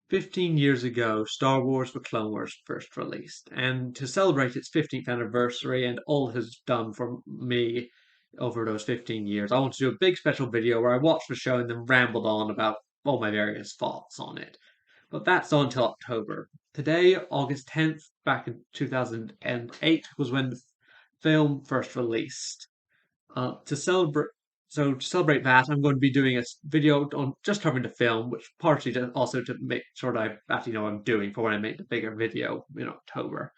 15 years ago, Star Wars The Clone Wars first released, and to celebrate its 15th anniversary and all it has done for me over those 15 years, I want to do a big special video where I watched the show and then rambled on about all my various thoughts on it. But that's on until October. Today, August 10th, back in 2008, was when the film first released. To celebrate to celebrate that, I'm going to be doing a video on just covering the film, which partially also to make sure that I actually know what I'm doing for when I make the bigger video in October.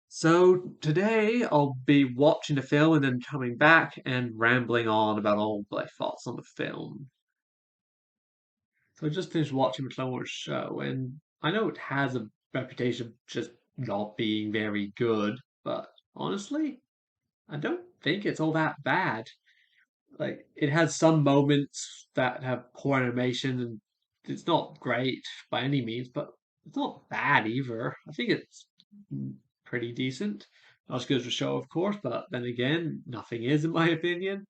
So today I'll be watching the film and then coming back and rambling on about all my thoughts on the film. So I just finished watching the Clone Wars show, and I know it has a reputation of just not being very good, but honestly, I don't think it's all that bad. Like it has some moments that have poor animation and it's not great by any means, but it's not bad either. I think it's pretty decent. Not as good as the show, of course, but then again, nothing is in my opinion.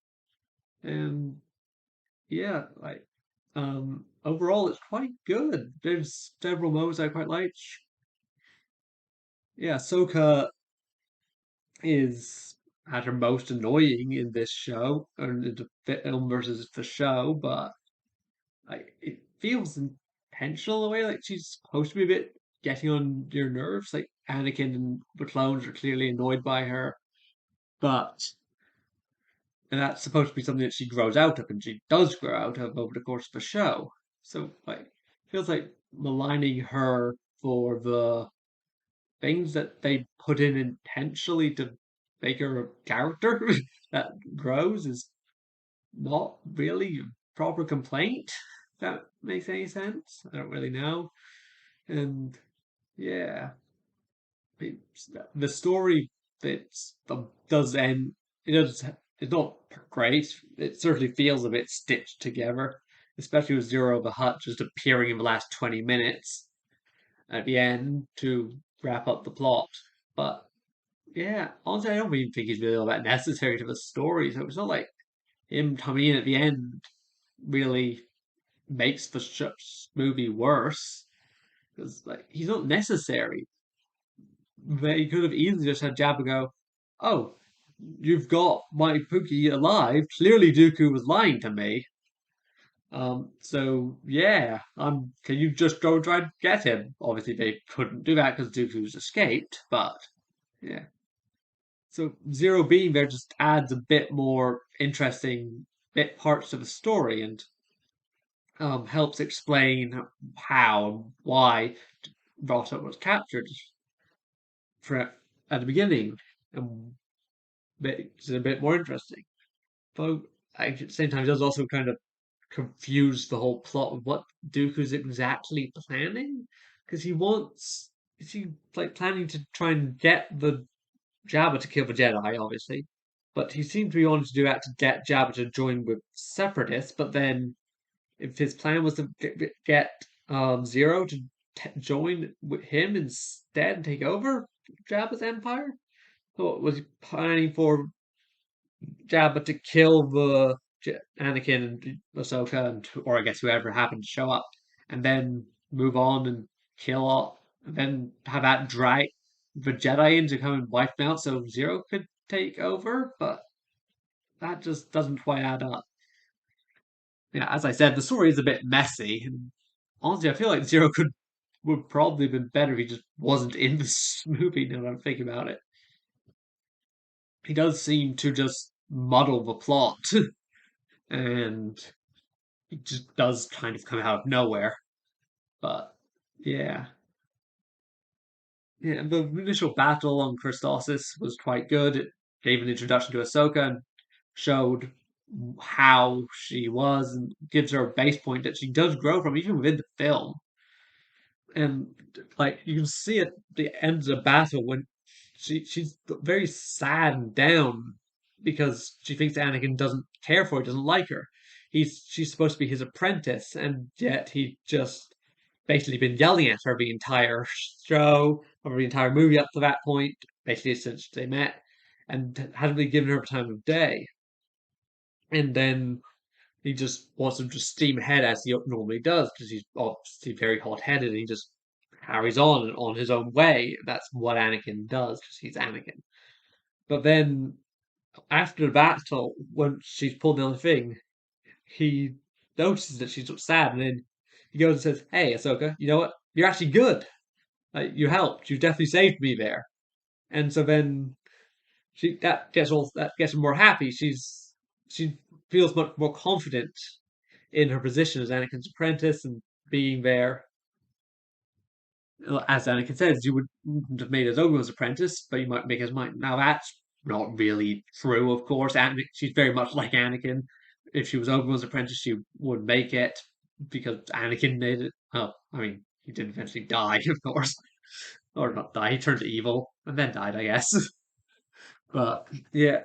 And yeah, like overall it's quite good. There's several moments I quite like. Yeah, Ahsoka is at her most annoying in this show, or in the film versus the show, but like it feels intentional in a way. Like she's supposed to be a bit getting on your nerves. Like Anakin and the clones are clearly annoyed by her, but and that's supposed to be something that she grows out of, and she does grow out of over the course of the show. So like, feels like maligning her for the things that they put in intentionally to make her a character that grows is not really a proper complaint. If that makes any sense. I don't really know. And yeah, the story that's does end. It does. It's not great. It certainly feels a bit stitched together, especially with Zero the Hutt just appearing in the last 20 minutes at the end to wrap up the plot. But yeah, honestly, I don't even think he's really all that necessary to the story. So it's not like him coming in at the end really makes the movie worse because like he's not necessary. They could have easily just had Jabba go, "Oh, you've got my Pookie alive. Clearly, Dooku was lying to me. So yeah, can you just go try and get him?" Obviously, they couldn't do that because Dooku's escaped. But yeah, so Zero being there just adds a bit more interesting bit parts to the story and helps explain how and why Rota was captured for, at the beginning, and makes it a bit more interesting. But at the same time, it does also kind of confuse the whole plot of what Dooku's exactly planning, because is he like planning to try and get the Jabba to kill the Jedi, obviously, but he seemed to be wanting to do that to get Jabba to join with Separatists, but then if his plan was to get Zero to join with him instead and take over Jabba's empire, so was he planning for Jabba to kill the Anakin and Ahsoka, and, or I guess whoever happened to show up, and then move on and kill all, and then have that drag the Jedi in to come and wipe them out so Zero could take over? But that just doesn't quite add up. Yeah, as I said, the story is a bit messy, and honestly, I feel like Zero could would probably have been better if he just wasn't in this movie. Now that I'm thinking about it, he does seem to just muddle the plot, and it just does kind of come out of nowhere. But yeah, yeah. The initial battle on Christosis was quite good. It gave an introduction to Ahsoka and showed how she was, and gives her a base point that she does grow from even within the film. And like you can see at the end of the battle when she's very sad and down because she thinks Anakin doesn't care for her, doesn't like her. She's supposed to be his apprentice, and yet he just basically been yelling at her the entire show or the entire movie up to that point, basically since they met, and hadn't really given her time of day. And then He just wants him to steam ahead as he normally does because he's obviously very hot-headed and he just carries on his own way. That's what Anakin does because he's Anakin. But then after the battle, when she's pulled down the thing, he notices that she's sad, and then he goes and says, "Hey, Ahsoka, you know what? You're actually good. You helped. You definitely saved me there." And so then that gets her more happy. She feels much more confident in her position as Anakin's apprentice and being there. As Anakin says, you would have made as Obi-Wan's apprentice, but you might make his mind. Now that's not really true, of course. She's very much like Anakin. If she was Obi-Wan's apprentice, she would make it because Anakin made it. Oh, I mean, he did eventually die, of course, or not die. He turned evil and then died, I guess. But yeah,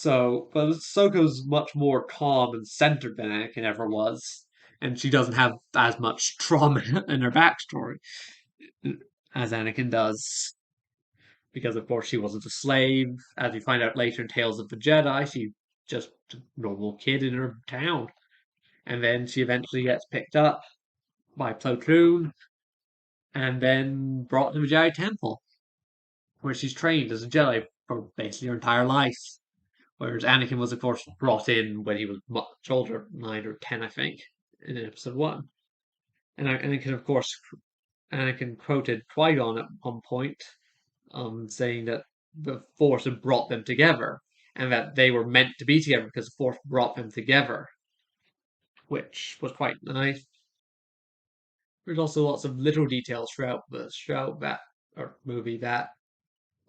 but Ahsoka's much more calm and centered than Anakin ever was, and she doesn't have as much trauma in her backstory as Anakin does. Because, of course, she wasn't a slave. As we find out later in Tales of the Jedi, she just a normal kid in her town. And then she eventually gets picked up by Plo Koon and then brought to the Jedi Temple, where she's trained as a Jedi for basically her entire life. Whereas Anakin was, of course, brought in when he was much older, 9 or 10, I think, in episode one. And Anakin, of course, Anakin quoted Qui-Gon at one point, saying that the Force had brought them together and that they were meant to be together because the Force brought them together, which was quite nice. There's also lots of little details throughout the show that or movie that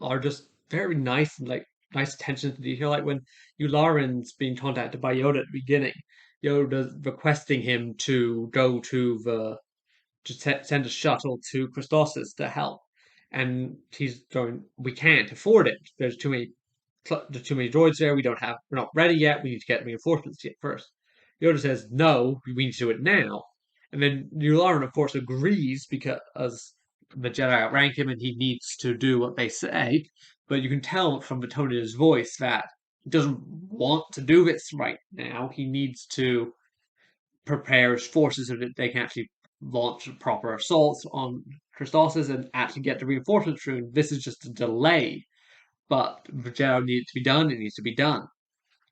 are just very nice and like nice attention to detail. Like when Yularen's being contacted by Yoda at the beginning, Yoda's requesting him to go to the to send a shuttle to Christosis to help. And he's going, we can't afford it. There's too many droids there. We're not ready yet. We need to get reinforcements yet first. Yoda says, no, we need to do it now. And then Yularen, of course, agrees because the Jedi outrank him and he needs to do what they say. But you can tell from the tone of his voice that he doesn't want to do this right now. He needs to prepare his forces so that they can actually launch proper assaults on Christosis and actually get the reinforcements through. This is just a delay, but the general needs to be done. It needs to be done,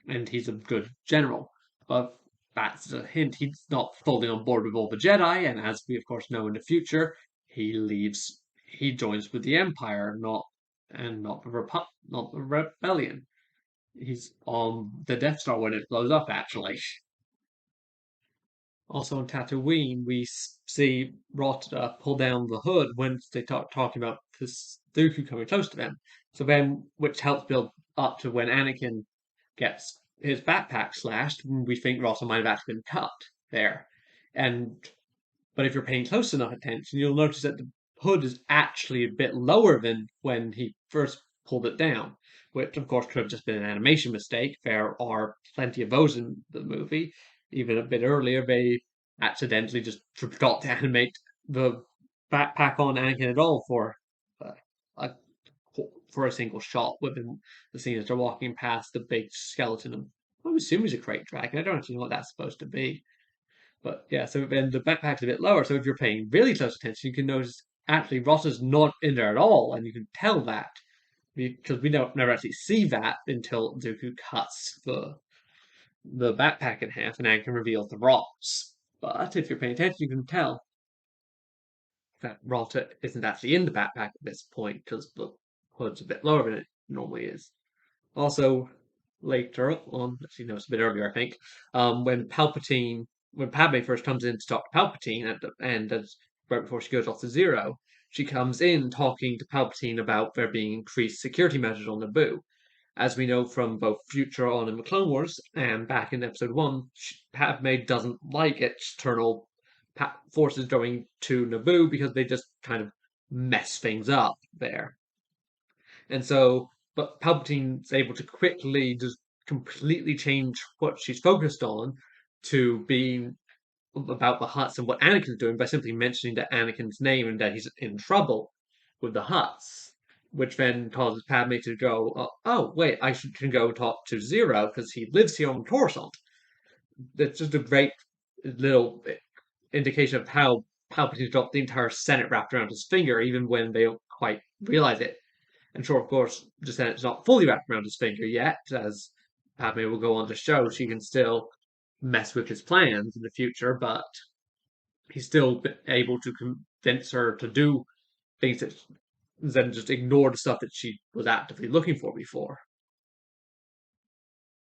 and he's a good general. But that's a hint. He's not fully on board with all the Jedi, and as we of course know in the future, he leaves. He joins with the Empire, not not the rebellion. He's on the Death Star when it blows up, actually. Also on Tatooine, we see Rot pull down the hood when they talking about this Dooku coming close to them. So then, which helps build up to when Anakin gets his backpack slashed, we think Rotta might have actually been cut there. And but if you're paying close enough attention, you'll notice that the hood is actually a bit lower than when he first pulled it down, which of course could have just been an animation mistake. There are plenty of those in the movie. Even a bit earlier, they accidentally just forgot to animate the backpack on Anakin at all uh, a for a single shot within the scene as they're walking past the big skeleton. And I would assume he's a crate dragon. I don't actually know what that's supposed to be. But yeah, so then the backpack's a bit lower. So if you're paying really close attention, you can notice actually Ross is not in there at all, and you can tell that because we don't never actually see that until Dooku cuts the backpack in half and Anakin reveals the rocks. But if you're paying attention, you can tell that Rota isn't actually in the backpack at this point because the hood's a bit lower than it normally is. Also, later on, actually, no, it's a bit earlier, I think, when Padme first comes in to talk to Palpatine at the end, right before she goes off to Zero, she comes in talking to Palpatine about there being increased security measures on Naboo. As we know from both Future On and the Clone Wars, and back in Episode 1, Padme doesn't like external forces going to Naboo because they just kind of mess things up there. And so, but Palpatine's able to quickly just completely change what she's focused on to being about the Hutts and what Anakin's doing by simply mentioning that Anakin's name and that he's in trouble with the Hutts, which then causes Padme to go, oh wait, can go talk to Zero because he lives here on Coruscant. that's just a great little indication of how Putin's got the entire Senate wrapped around his finger, even when they don't quite realize it. And sure, of course, the Senate's not fully wrapped around his finger yet, as Padme will go on to show. She can still mess with his plans in the future, but he's still able to convince her to do things that then just ignore the stuff that she was actively looking for before.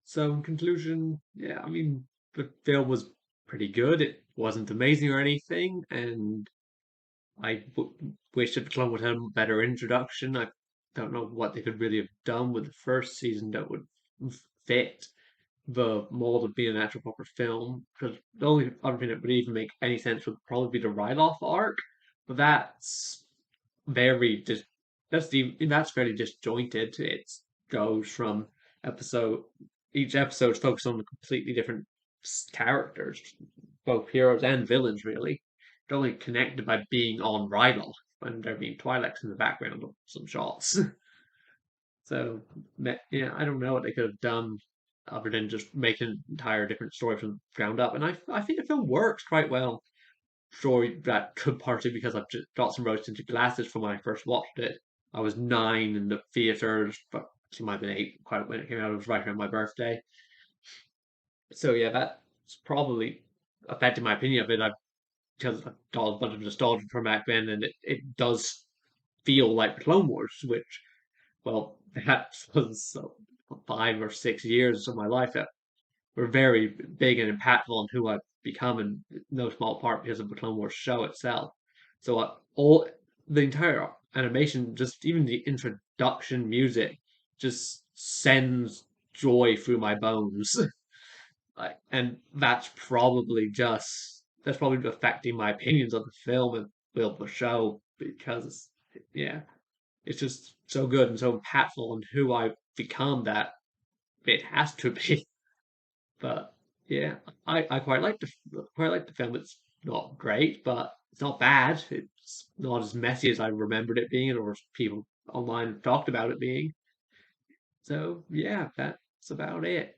So, in conclusion, yeah, I mean, the film was pretty good. It wasn't amazing or anything, and wish that the Clone would have a better introduction. I don't know what they could really have done with the first season that would fit the mold of being an actual proper film. Because the only other thing that would even make any sense would probably be the write-off arc, but very dis that's very disjointed. It goes from episode each episode's focused on completely different characters, both heroes and villains. Really, they're only connected by being on Rydell when there being Twi'leks in the background of some shots. So yeah, I don't know what they could have done other than just make an entire different story from the ground up. And I think the film works quite well. Story that could partly because I've just got some rose tinted glasses from when I first watched it. I was 9 in the theaters, but she might have been 8 quite when it came out. It was right around my birthday. So yeah, that's probably affected my opinion of it. I because I've got a bunch of nostalgia from back then, and it does feel like Clone Wars, which well, that was 5 or 6 years of my life that were very big and impactful on who I've become, in no small part because of the Clone Wars show itself. So all the entire animation, just even the introduction music, just sends joy through my bones. Like, and that's probably affecting my opinions of the film and will the show because yeah, it's just so good and so impactful on who I've become that it has to be. But yeah, I quite like the film. It's not great, but it's not bad. It's not as messy as I remembered it being, or as people online talked about it being. So yeah, that's about it.